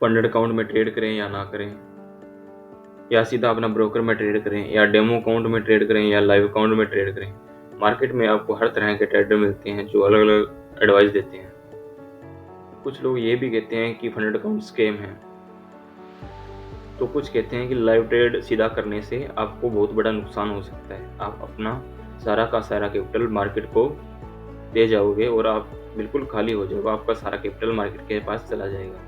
Funded account में trade करें या ना करें, या सीधा अपना ब्रोकर में ट्रेड करें, या डेमो अकाउंट में ट्रेड करें, या लाइव अकाउंट में ट्रेड करें। मार्केट में आपको हर तरह के ट्रेडर मिलते हैं जो अलग अलग एडवाइस देते हैं। कुछ लोग ये भी कहते हैं कि फंडेड अकाउंट स्कैम है, तो कुछ कहते हैं कि लाइव ट्रेड सीधा करने से आपको बहुत बड़ा नुकसान हो सकता है। आप अपना सारा का सारा कैपिटल मार्केट को दे जाओगे और आप बिल्कुल खाली हो जाओगे, आपका सारा कैपिटल मार्केट के पास चला जाएगा।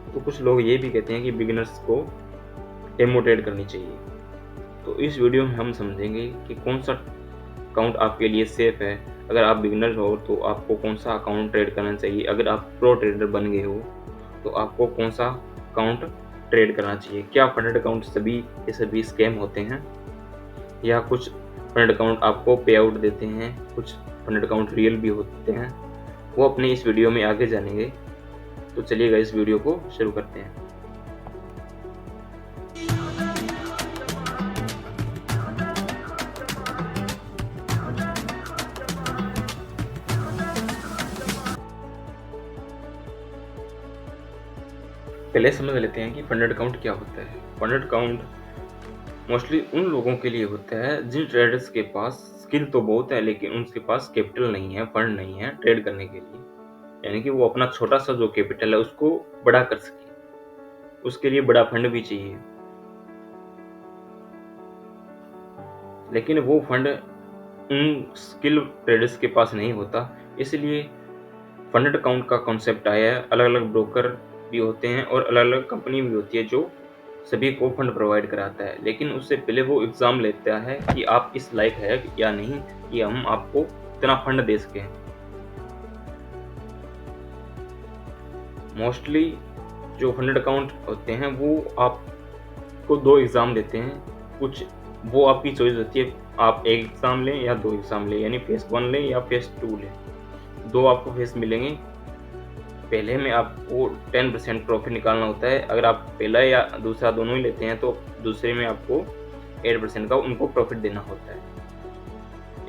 तो कुछ लोग ये भी कहते हैं कि बिगिनर्स को डेमो ट्रेड करनी चाहिए। तो इस वीडियो में हम समझेंगे कि कौन सा अकाउंट आपके लिए सेफ है। अगर आप बिगिनर हो तो आपको कौन सा अकाउंट ट्रेड करना चाहिए, अगर आप प्रो ट्रेडर बन गए हो तो आपको कौन सा अकाउंट ट्रेड करना चाहिए। क्या फंडेड अकाउंट सभी के सभी स्कैम होते हैं, या कुछ फंडेड अकाउंट आपको पे आउट देते हैं, कुछ फंडेड अकाउंट रियल भी होते हैं, वो अपने इस वीडियो में आगे जानेंगे। तो चलिएगा इस वीडियो को शुरू करते हैं। पहले समझ लेते हैं कि फंडेड अकाउंट क्या होता है। फंडेड अकाउंट मोस्टली उन लोगों के लिए होता है जिन ट्रेडर्स के पास स्किल तो बहुत है लेकिन उनके पास कैपिटल नहीं है, फंड नहीं है ट्रेड करने के लिए। यानी कि वो अपना छोटा सा जो कैपिटल है उसको बड़ा कर सके, उसके लिए बड़ा फंड भी चाहिए, लेकिन वो फंड उन स्किल ट्रेडर्स के पास नहीं होता। इसलिए फंडेड अकाउंट का कॉन्सेप्ट आया है। अलग अलग ब्रोकर भी होते हैं और अलग अलग कंपनी भी होती है जो सभी को फंड प्रोवाइड कराता है, लेकिन उससे पहले वो एग्ज़ाम लेता है कि आप इस लायक है या नहीं कि हम आपको इतना फंड दे सकें। मोस्टली जो फंडेड अकाउंट होते हैं वो आपको 2 एग्ज़ाम देते हैं। कुछ वो आपकी चॉइस होती है, आप 1 एग्ज़ाम लें या 2 एग्ज़ाम लें, यानी फेज़ 1 लें या फेज़ 2 लें। 2 आपको फेज़ मिलेंगे। पहले में आपको 10% प्रॉफिट निकालना होता है। अगर आप पहला या दूसरा दोनों ही लेते हैं तो दूसरे में आपको 8% का उनको प्रॉफिट देना होता है।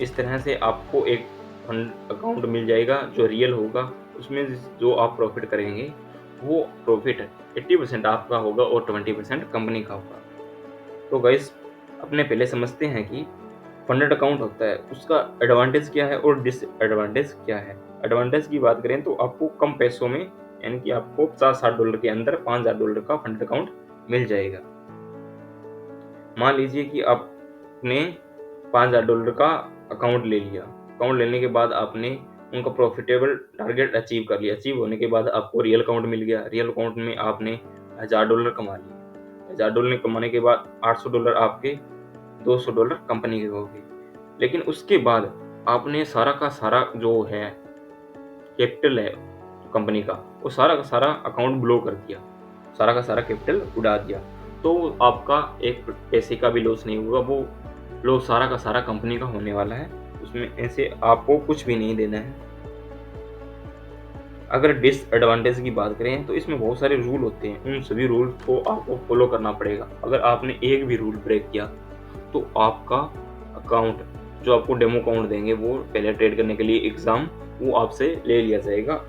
इस तरह से आपको एक फंड अकाउंट मिल जाएगा जो रियल होगा। उसमें जो आप प्रॉफिट करेंगे वो प्रॉफिट 80% आपका होगा और 20% कंपनी का होगा। तो गाइस अपने पहले समझते हैं कि फंडेड अकाउंट होता है उसका एडवांटेज क्या है और डिसएडवांटेज क्या है। एडवांटेज की बात करें तो आपको कम पैसों में, यानी कि आपको $50-60 के अंदर $5000 का फंडेड अकाउंट मिल जाएगा। मान लीजिए कि आपने $5000 का अकाउंट ले लिया। अकाउंट लेने के बाद आपने उनका प्रॉफिटेबल टारगेट अचीव कर लिया। अचीव होने के बाद आपको रियल अकाउंट मिल गया। रियल अकाउंट में आपने $1000 कमा लिए। $1000 कमाने के बाद $800 आपके, $200 कंपनी के हो गए। लेकिन उसके बाद आपने सारा का सारा जो है कैपिटल है कंपनी का, वो सारा का सारा अकाउंट ब्लो कर दिया, सारा का सारा कैपिटल उड़ा दिया। तो आपका एक पैसे का भी लॉस नहीं होगा, वो लॉस सारा का सारा कंपनी का होने वाला है। उसमें ऐसे आपको कुछ भी नहीं देना है। अगर डिसएडवांटेज की बात करें तो इसमें बहुत सारे रूल होते हैं, उन सभी रूल को आपको फॉलो करना पड़ेगा। अगर आपने एक भी रूल ब्रेक किया तो आपका अकाउंट, जो आपको डेमो अकाउंट देंगे वो पहले ट्रेड करने के लिए एग्ज़ाम, वो आपसे ले लिया जाएगा।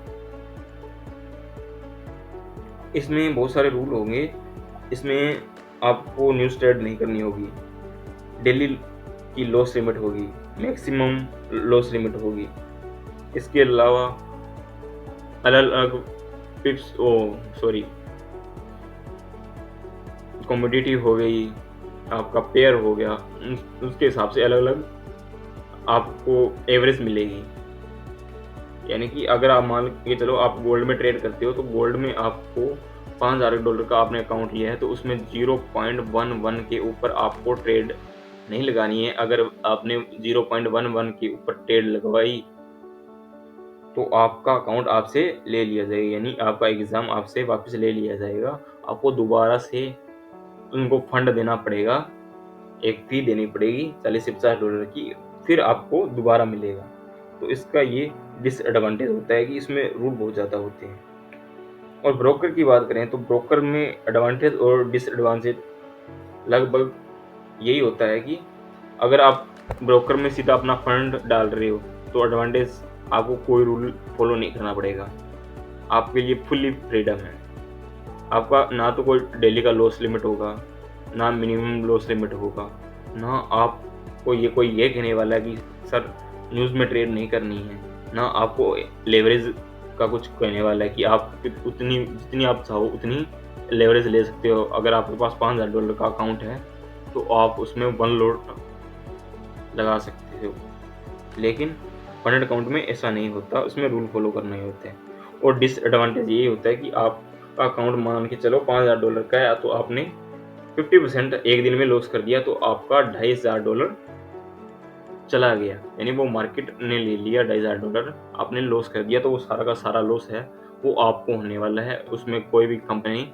इसमें बहुत सारे रूल होंगे। इसमें आपको न्यूज़ ट्रेड नहीं करनी होगी, डेली की लॉस लिमिट होगी, मैक्सिमम लॉस लिमिट होगी। इसके अलावा अलग अलग कमोडिटी हो गई, आपका पेयर हो गया, उसके हिसाब से अलग अलग आपको एवरेज मिलेगी। यानी कि अगर आप मान के चलो आप गोल्ड में ट्रेड करते हो तो गोल्ड में आपको $5000 का आपने अकाउंट लिया है तो उसमें 0.11 के ऊपर आपको ट्रेड नहीं लगानी है। अगर आपने 0.11 के ऊपर ट्रेड लगवाई तो आपका अकाउंट आपसे ले लिया जाएगा, यानी आपका एग्ज़ाम आपसे वापस ले लिया जाएगा। आपको दोबारा से उनको फंड देना पड़ेगा, एक फ़ी देनी पड़ेगी $40 से $50 की, फिर आपको दोबारा मिलेगा। तो इसका ये डिसएडवांटेज होता है कि इसमें रूल बहुत ज़्यादा होते हैं। और ब्रोकर की बात करें तो ब्रोकर में एडवांटेज और डिसएडवांटेज लगभग यही होता है कि अगर आप ब्रोकर में सीधा अपना फंड डाल रहे हो तो एडवांटेज, आपको कोई रूल फॉलो नहीं करना पड़ेगा, आपके लिए फुल्ली फ्रीडम है। आपका ना तो कोई डेली का लॉस लिमिट होगा, ना मिनिमम लॉस लिमिट होगा, ना आपको ये कोई ये कहने वाला है कि सर न्यूज़ में ट्रेड नहीं करनी है, ना आपको लेवरेज का कुछ कहने वाला है कि आप उतनी जितनी आप चाहो उतनी लेवरेज ले सकते हो। अगर आपके पास $5000 का अकाउंट है तो आप उसमें 1 लॉट लगा सकते हो। लेकिन फंडेड अकाउंट में ऐसा नहीं होता, उसमें रूल फॉलो करने होते हैं। और डिसएडवांटेज ये होता है कि आपका अकाउंट मान के चलो $5000 का है, तो आपने 50% एक दिन में लॉस कर दिया, तो आपका $2500 चला गया, यानी वो मार्केट ने ले लिया $2500, आपने लॉस कर दिया, तो वो सारा का सारा लॉस है वो आपको होने वाला है। उसमें कोई भी कंपनी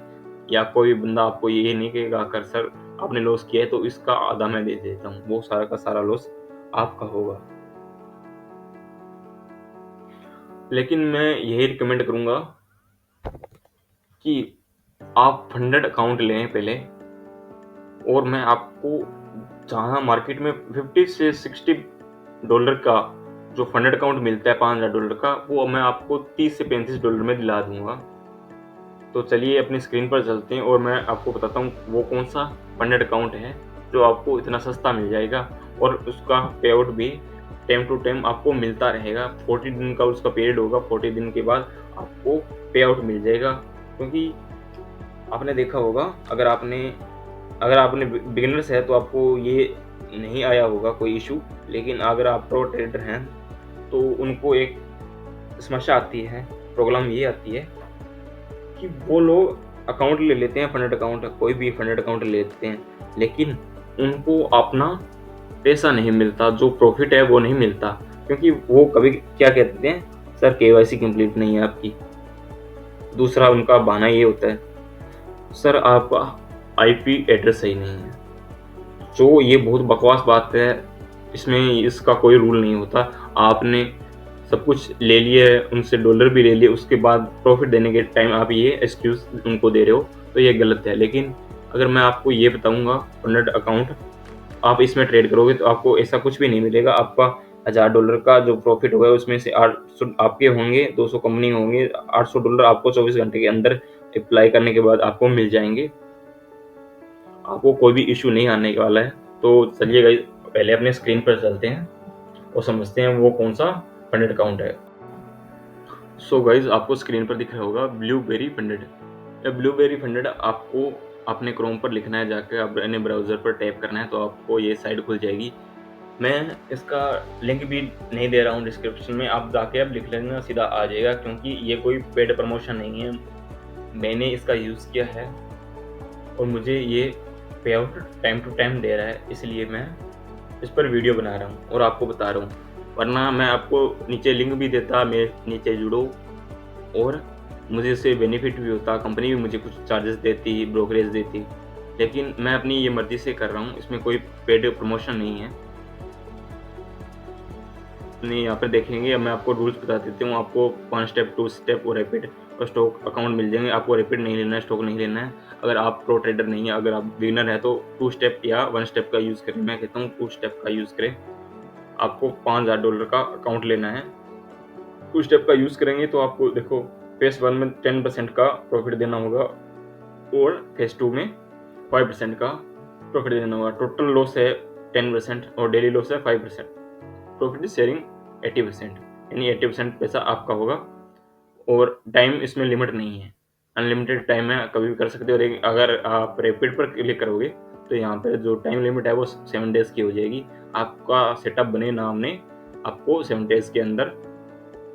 या कोई भी बंदा आपको ये नहीं कहेगा कर सर आपने लॉस किया है तो इसका आधा मैं दे देता हूँ, वो सारा का सारा लॉस आपका होगा। लेकिन मैं यही रिकमेंड करूँगा कि आप फंडेड अकाउंट लें पहले, और मैं आपको जहाँ मार्केट में $50 से $60 का जो फंडेड अकाउंट मिलता है $5000 का, वो मैं आपको $30 से $35 में दिला दूंगा। तो चलिए अपनी स्क्रीन पर चलते हैं और मैं आपको बताता हूँ वो कौन सा फंडेड अकाउंट है जो आपको इतना सस्ता मिल जाएगा और उसका पे आउट भी टाइम टू टाइम आपको मिलता रहेगा। 40 दिन का उसका पीरियड होगा, 40 दिन के बाद आपको पे आउट मिल जाएगा। क्योंकि आपने देखा होगा, अगर आपने बिगिनर्स है तो आपको ये नहीं आया होगा कोई इशू, लेकिन अगर आप प्रो ट्रेडर हैं तो उनको एक समस्या आती है, प्रॉब्लम ये आती है कि वो लोग अकाउंट ले लेते हैं, फंडेड अकाउंट, कोई भी फंडेड अकाउंट ले लेते हैं, लेकिन उनको अपना पैसा नहीं मिलता, जो प्रॉफिट है वो नहीं मिलता। क्योंकि वो कभी क्या कहते हैं, सर केवाईसी कंप्लीट नहीं है आपकी। दूसरा उनका बहाना ये होता है, सर आपका आईपी एड्रेस सही नहीं है। जो ये बहुत बकवास बात है, इसमें इसका कोई रूल नहीं होता। आपने सब कुछ ले लिया है, उनसे डॉलर भी ले लिए, उसके बाद प्रॉफिट देने के टाइम आप ये एक्सक्यूज़ उनको दे रहे हो, तो ये गलत है। लेकिन अगर मैं आपको ये बताऊंगा फंडेड अकाउंट आप इसमें ट्रेड करोगे तो आपको ऐसा कुछ भी नहीं मिलेगा। आपका $1000 का जो प्रॉफिट होगा उसमें से 800 आपके होंगे, 200 कंपनी होंगे, $800 आपको 24 घंटे के अंदर अप्लाई करने के बाद आपको मिल जाएंगे। आपको कोई भी इशू नहीं आने वाला है। तो चलिए गाइस पहले अपने स्क्रीन पर चलते हैं और समझते हैं वो कौन सा फंडेड अकाउंट है। सो गाइज आपको स्क्रीन पर दिख रहा होगा ब्लूबेरी फंडेड। ब्लूबेरी फंडेड आपको अपने क्रोम पर लिखना है, जाकर अपने ब्राउज़र पर टैप करना है तो आपको ये साइट खुल जाएगी। मैं इसका लिंक भी नहीं दे रहा हूँ डिस्क्रिप्शन में, आप जाके अब लिख लेना, सीधा आ जाएगा। क्योंकि ये कोई पेड प्रमोशन नहीं है, मैंने इसका यूज़ किया है और मुझे ये पे आउट टाइम टू टाइम दे रहा है, इसलिए मैं इस पर वीडियो बना रहा हूँ और आपको बता रहा हूँ। वरना मैं आपको नीचे लिंक भी देता, मेरे नीचे जुड़ो और मुझे इससे बेनिफिट भी होता, कंपनी भी मुझे कुछ चार्जेस देती, ब्रोकरेज देती। लेकिन मैं अपनी ये मर्ज़ी से कर रहा हूँ, इसमें कोई पेड प्रमोशन नहीं है। नहीं, यहाँ पर देखेंगे, अब मैं आपको रूल्स बता देती हूँ। आपको 1 स्टेप, 2 स्टेप और रैपिड और स्टॉक अकाउंट मिल जाएंगे। आपको रैपिड नहीं लेना है, स्टॉक नहीं लेना है। अगर आप प्रो ट्रेडर नहीं है, अगर आप बिगिनर है तो 2 स्टेप या 1 स्टेप का यूज़ करें। मैं कहता हूँ 2 स्टेप का यूज़ करें। आपको $5000 का अकाउंट लेना है, 2 स्टेप का यूज़ करेंगे तो आपको देखो फेज़ 1 में 10% का प्रॉफिट देना होगा और फेज़ 2 में 5% का प्रॉफिट देना होगा। टोटल लॉस है 10% और डेली लॉस है 5%। प्रॉफिट शेयरिंग 80%, यानी 80% पैसा आपका होगा। और टाइम इसमें लिमिट नहीं है, अनलिमिटेड टाइम है, कभी भी कर सकते हो। और अगर आप रैपिड पर क्लिक करोगे तो यहाँ पर जो टाइम लिमिट है वो 7 डेज़ की हो जाएगी। आपका सेटअप बने ना हमने, आपको 7 डेज़ के अंदर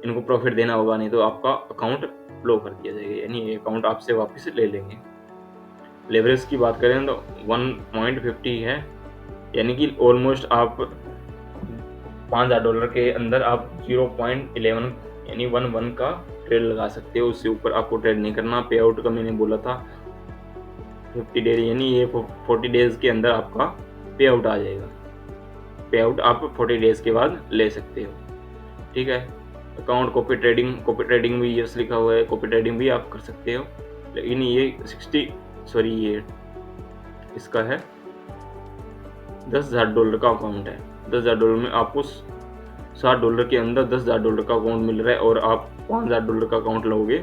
इनको प्रॉफिट देना होगा, नहीं तो आपका अकाउंट ब्लो कर दिया जाएगा, यानी ये अकाउंट आपसे वापस ले लेंगे। लेवरेज की बात करें तो 1.50 है, यानी कि ऑलमोस्ट आप $5000 के अंदर आप 0.11 यानी 1 का ट्रेड लगा सकते हो। उससे ऊपर आपको ट्रेड नहीं करना। पे आउट का मैंने बोला था 50 डेज, यानी ये 40 डेज के अंदर आपका पे आउट आ जाएगा। पे आउट आप 40 डेज के बाद ले सकते हो, ठीक है। अकाउंट कॉपी ट्रेडिंग भी यस लिखा हुआ है, कॉपी ट्रेडिंग भी आप कर सकते हो। लेकिन ये ये इसका है $10,000 का अकाउंट है। $10,000 में आपको $60 के अंदर $10,000 का अकाउंट मिल रहा है और आप $5,000 का अकाउंट लोगे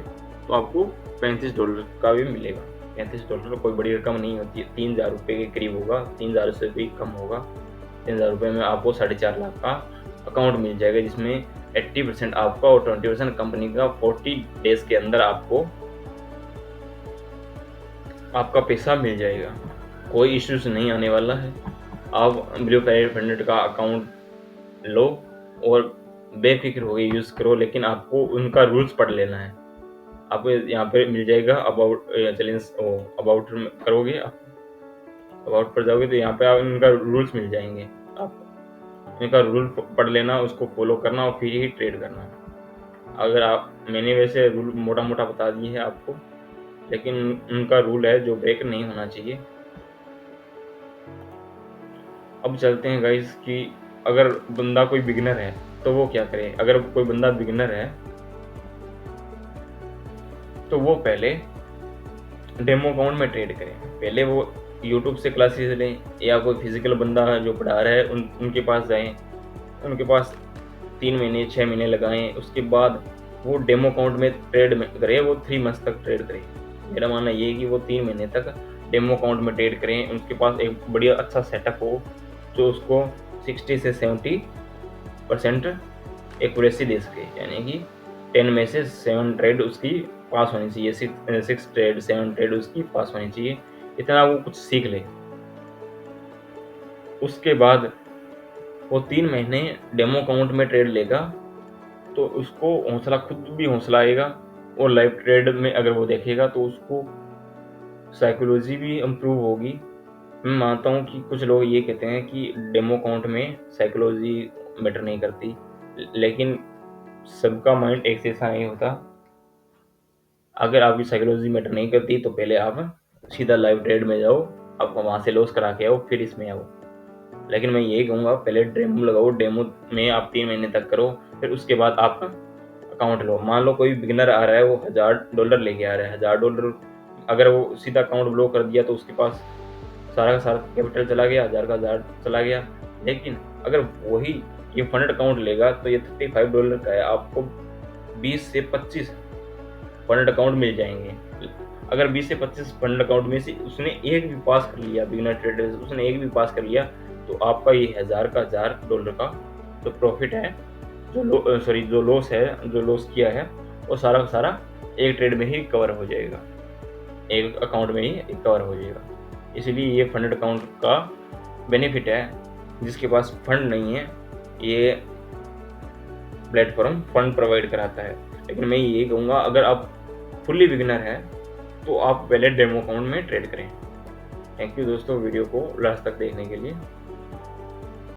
तो आपको $35 का भी मिलेगा। $35 कोई बड़ी रकम नहीं होती है, 3,000 रुपये के करीब होगा, 3,000 से भी कम होगा। 3,000 रुपये में आपको 4.5 लाख का अकाउंट मिल जाएगा, जिसमें 80% आपका और 20% कंपनी का 40 डेज के अंदर आपको आपका पैसा मिल जाएगा। कोई इश्यूज नहीं आने वाला है। आप ब्लू पैरेट फंड का अकाउंट लो और बेफिक्र होकर यूज़ करो, लेकिन आपको उनका रूल्स पढ़ लेना है। आपको यहाँ पे मिल जाएगा अबाउट चैलेंज, अबाउट करोगे आप, अबाउट पर जाओगे तो यहाँ पे आप इनका रूल्स मिल जाएंगे। आप इनका रूल पढ़ लेना, उसको फॉलो करना और फिर ही ट्रेड करना। अगर आप, मैंने वैसे रूल मोटा मोटा बता दिए है आपको, लेकिन उनका रूल है जो ब्रेक नहीं होना चाहिए। अब चलते हैं गाइस कि अगर बंदा कोई बिगिनर है तो वो क्या करे। अगर कोई बंदा बिगिनर है तो वो पहले डेमो अकाउंट में ट्रेड करें। पहले वो यूट्यूब से क्लासेस लें या कोई फिजिकल बंदा जो पढ़ा रहा है उनके पास जाएं, उनके पास 3 महीने 6 महीने लगाएं। उसके बाद वो डेमो अकाउंट में ट्रेड करें, वो 3 मंथ तक ट्रेड करें। मेरा मानना ये है कि वो 3 महीने तक डेमो अकाउंट में ट्रेड करें। उनके पास एक बढ़िया अच्छा सेटअप हो जो उसको 60 से 70% एक्यूरेसी दे सके, यानी कि 10 में से 7 ट्रेड उसकी पास होनी चाहिए, 6 ट्रेड 7 ट्रेड उसकी पास होनी चाहिए। इतना वो कुछ सीख ले। उसके बाद वो 3 महीने डेमो अकाउंट में ट्रेड लेगा तो उसको हौसला, खुद भी हौसला आएगा, और लाइव ट्रेड में अगर वो देखेगा तो उसको साइकोलॉजी भी इम्प्रूव होगी। मैं मानता हूँ कि कुछ लोग ये कहते हैं कि डेमो अकाउंट में साइकोलॉजी मैटर नहीं करती, लेकिन सबका माइंड एक जैसा नहीं होता। अगर आपकी साइकोलॉजी मैटर नहीं करती तो पहले आप सीधा लाइव ट्रेड में जाओ, आप वहाँ से लॉस करा के आओ, फिर इसमें आओ। लेकिन मैं यही कहूँगा पहले डेमो लगाओ, डेमो में आप 3 महीने तक करो, फिर उसके बाद आप अकाउंट लो। मान लो कोई बिगिनर आ रहा है, वो $1,000 लेके आ रहा है। $1,000 अगर वो सीधा अकाउंट ब्लॉक कर दिया तो उसके पास सारा का सारा कैपिटल चला गया, 1,000 का 1,000 चला गया। लेकिन अगर वही ये फंड अकाउंट लेगा तो ये $35 का है, आपको 20 से 25 फंड अकाउंट मिल जाएंगे। अगर 20 से 25 फंड अकाउंट में से उसने एक भी पास कर लिया, बिगिनर ट्रेडर उसने एक भी पास कर लिया, तो आपका ये $1,000 का जो प्रॉफिट है, जो लॉस है, जो लॉस किया है, वो सारा का सारा एक ट्रेड में ही कवर हो जाएगा, एक अकाउंट में ही कवर हो जाएगा। इसलिए ये फंड अकाउंट का बेनिफिट है। जिसके पास फंड नहीं है, ये प्लेटफॉर्म फंड प्रोवाइड कराता है। लेकिन मैं ये कहूँगा अगर आप फुल्ली बिगिनर है तो आप पहले डेमो अकाउंट में ट्रेड करें। थैंक यू दोस्तों वीडियो को लास्ट तक देखने के लिए।